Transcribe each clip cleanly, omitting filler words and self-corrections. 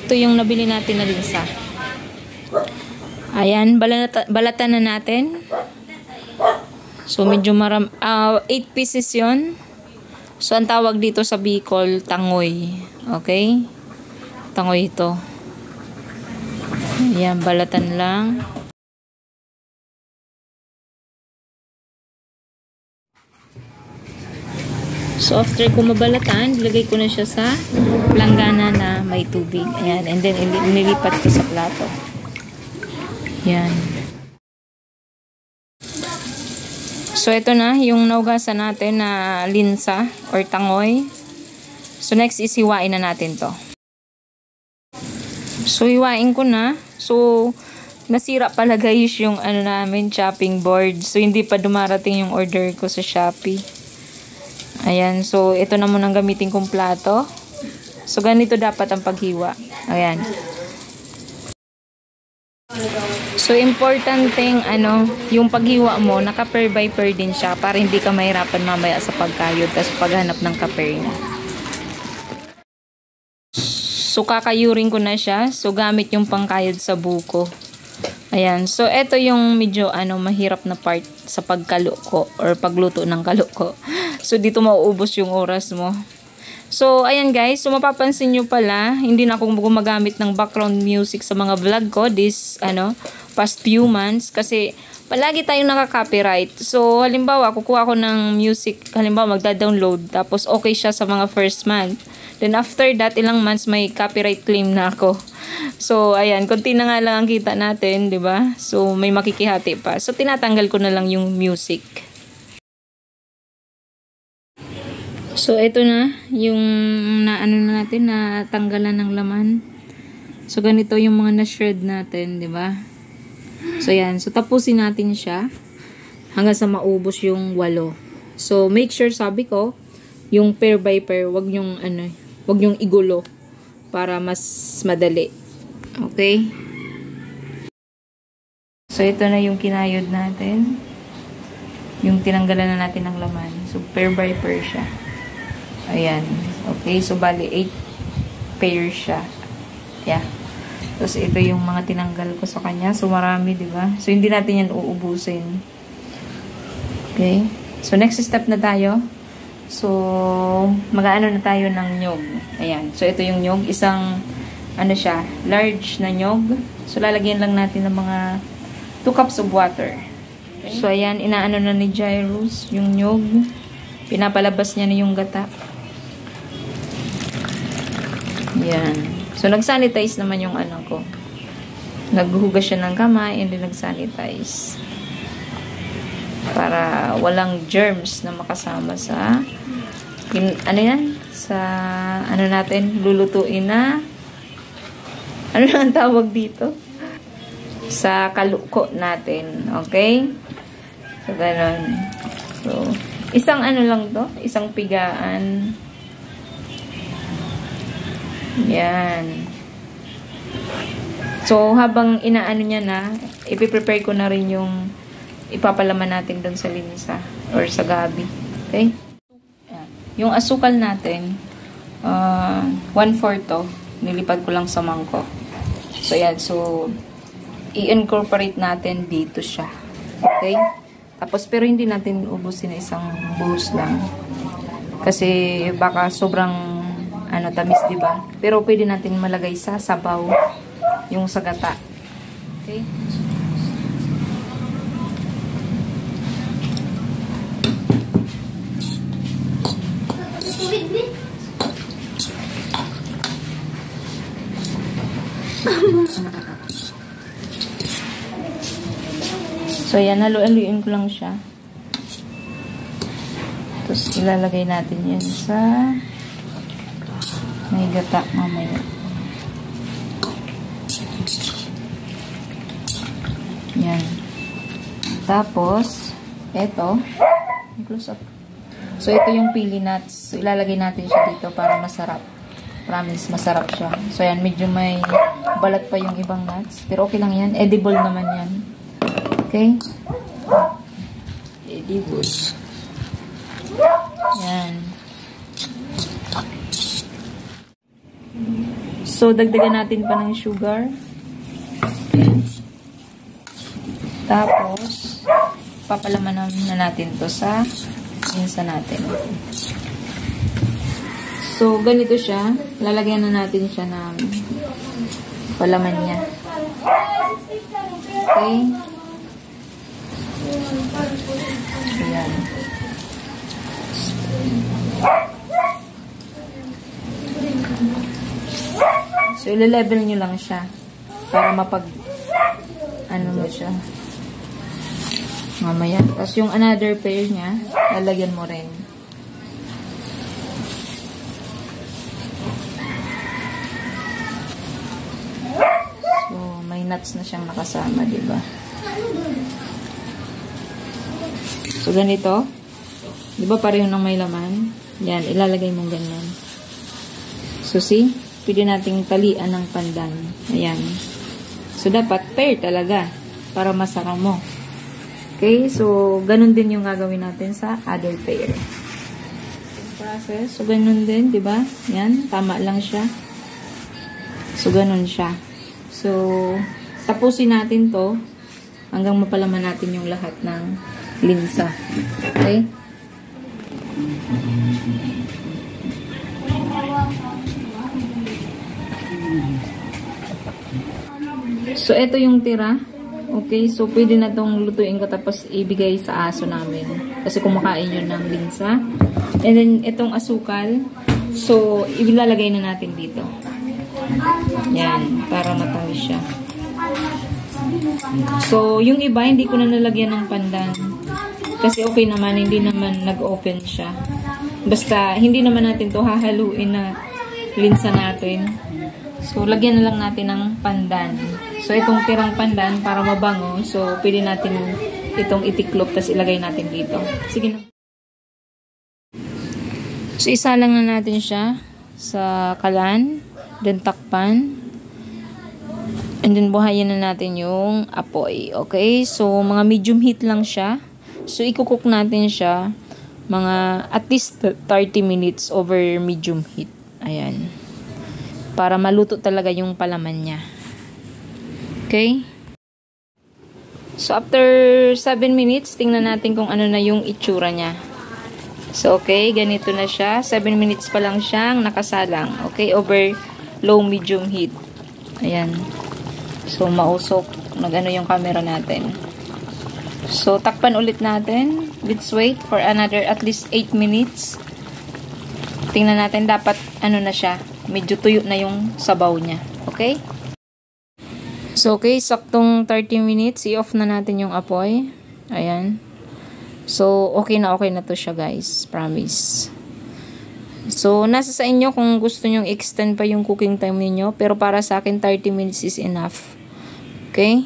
ito yung nabili natin na linsa. Ayan, balatan na natin. So, medyo 8 pieces yon. So, ang tawag dito sa Bicol, tangoy. Okay? Tangoy ito. Ayan, balatan lang. So, after ko mabalatan, ilagay ko na siya sa langgana na may tubig. Ayan, and then nilipat ko sa plato. Ayan. So, ito na yung naugasan natin na linsa or tangoy. So, next is hiwain na natin to. So, hiwain ko na. So, nasira pala guys yung namin, chopping board. So, hindi pa dumarating yung order ko sa Shopee. Ayan. So, ito na muna ang gamitin kong plato. So, ganito dapat ang paghiwa. Ayan. So, importanteng yung paghiwa mo, naka per by per din siya para hindi ka mahirapan mamaya sa pagkayod at paghanap ng ka-per niya. So, kakayurin ko na siya. So, gamit yung pangkayod sa buko. Ayan. So, ito yung medyo mahirap na part sa pagkaluko or pagluto ng kaluko. So, dito mauubos yung oras mo. So, ayan guys. So, mapapansin nyo pala, hindi na ako gumagamit ng background music sa mga vlog ko this, past few months. Kasi, palagi tayong naka-copyright. So, halimbawa, kukuha ko ng music, halimbawa, magda-download. Tapos, okay siya sa mga first month. Then, after that, ilang months, may copyright claim na ako. So, ayan. Kunti na nga lang ang kita natin, di ba? So, may makikihati pa. So, tinatanggal ko na lang yung music. So, ito na. Yung natin, natanggalan ng laman. So, ganito yung mga na-shred natin, di ba? So, ayan. So, tapusin natin siya hanggang sa maubos yung 8. So, make sure, sabi ko, yung pair by pair, wag yung igulo para mas madali. Okay? So, ito na yung kinayod natin. Yung tinanggalan na natin ng laman. So, pair by pair siya. Ayan. Okay? So, bali 8 pair siya. Yeah. Tapos, ito yung mga tinanggal ko sa kanya. So, marami, diba? So, hindi natin yan uubusin. Okay? So, next step na tayo. So, mag-aano na tayo ng nyog. Ayan. So, ito yung nyog. Isang, siya, large na nyog. So, lalagyan lang natin ng mga 2 cups of water. Okay. So, ayan. Inaano na ni Jairus yung nyog. Pinapalabas niya na yung gata. Ayan. So, nag-sanitize naman yung ko. Naghuhugas siya ng kamay and then nag-sanitize. Para walang germs na makasama sa sa natin lulutuin na ang tawag dito sa kaluko natin. Okay? So, ganun. So, isang lang to, isang pigaan. Yan. So, habang inaano niya na, ipiprepare ko na rin yung ipapalaman natin doon sa linsa or sa gabi. Okay? Yung asukal natin, 1/4 to. Nilipad ko lang sa mangkok. So, yan. So, i-incorporate natin dito siya. Okay? Tapos, pero hindi natin ubusin na isang buhos lang. Kasi, baka sobrang tamis, diba? Pero, pwede natin malagay sa sabaw yung sagata. Okay? So, yan. Haluin ko lang siya. Tapos, ilalagay natin yan sa may gata mamaya. Yan. Tapos, eto. Close up. So, ito yung pili nuts. So, ilalagay natin siya dito para masarap. Promise, masarap siya. So, yan. Medyo may balat pa yung ibang nuts. Pero okay lang yan. Edible naman yan. Okay? Edible. Yan. So, dagdagan natin pa ng sugar. Tapos, papalaman na natin to sa linsa natin. So, ganito siya. Lalagyan na natin siya ng palaman niya. Okay? Ayan. So, ile-level nyo lang siya para ano mo siya mamaya. Tapos, yung another pair niya, lalagyan mo rin. So, may nuts na siyang nakasama, diba? So, ganito. Diba pareho ng may laman? Yan, ilalagay mong ganyan. So, see? Pwede nating talian ng pandan. Ayan. So, dapat pair talaga para masaka mo. Okay? So, ganun din yung gagawin natin sa other pair. Process. So, ganun din, diba? Yan. Tama lang siya. So, ganun siya. So, tapusin natin to hanggang mapalaman natin yung lahat ng linsa. Okay? So, ito yung tira. Okay? So, pwede na itong lutuin ko tapos ibigay sa aso namin. Kasi kumakain yun ng linsa. And then, itong asukal. So, ilalagay na natin dito. Yan. Para matamis siya. So, yung iba, hindi ko na nalagyan ng pandan. Kasi okay naman, hindi naman nag-open siya. Basta, hindi naman natin to hahaluin na linsa natin. So, lagyan na lang natin ng pandan. So, itong tirang pandan, para mabango, so, pwede natin itong itiklop, tapos ilagay natin dito. Sige na. So, isa lang na natin siya sa kalan, then takpan, and then buhayin na natin yung apoy. Okay? So, mga medium heat lang siya. So, ikukook natin siya mga at least 30 minutes over medium heat. Ayan. Para maluto talaga yung palaman niya. Okay? So, after 7 minutes, tingnan natin kung ano na yung itsura niya. So, okay. Ganito na siya. 7 minutes pa lang siyang nakasalang. Okay? Over low-medium heat. Ayan. So, mausok. Nag-ano yung camera natin. So, takpan ulit natin. Let's wait for another at least 8 minutes. Tingnan natin. Dapat, ano na siya. Medyo tuyo na yung sabaw niya. Okay? So, okay. Saktong 30 minutes. I-off na natin yung apoy. Ayan. So, okay na to siya, guys. Promise. So, nasa sa inyo kung gusto nyong extend pa yung cooking time niyo. Pero para sa akin, 30 minutes is enough. Okay?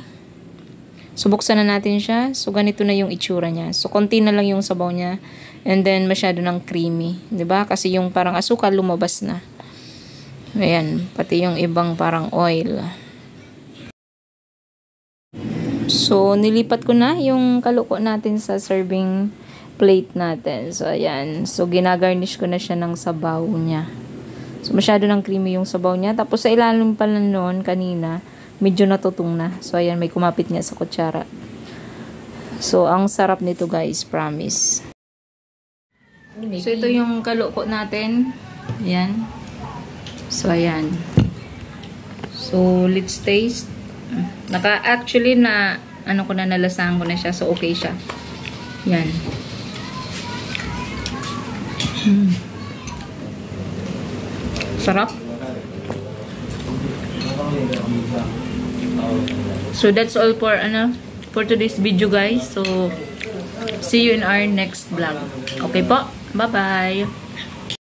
So, buksan na natin siya. So, ganito na yung itsura niya. So, konti na lang yung sabaw niya. And then, masyado ng creamy. 'Di ba? Kasi yung parang asukal lumabas na. Ayan. Pati yung ibang parang oil. So, nilipat ko na yung kaluko natin sa serving plate natin. So, ayan. So, ginagarnish ko na siya ng sabaw niya. So, masyado ng creamy yung sabaw niya. Tapos, sa ilalim pala noon, kanina, medyo natutong na. So, ayan. May kumapit nga sa kutsara. So, ang sarap nito, guys. Promise. So, ito yung kaluko natin. Ayan. So, ayan. So, let's taste. Actually, ano ko na, nalasahan ko na siya. So, okay siya. Yan. Sarap. So, that's all for today's video, guys. So, see you in our next vlog. Okay po? Bye-bye.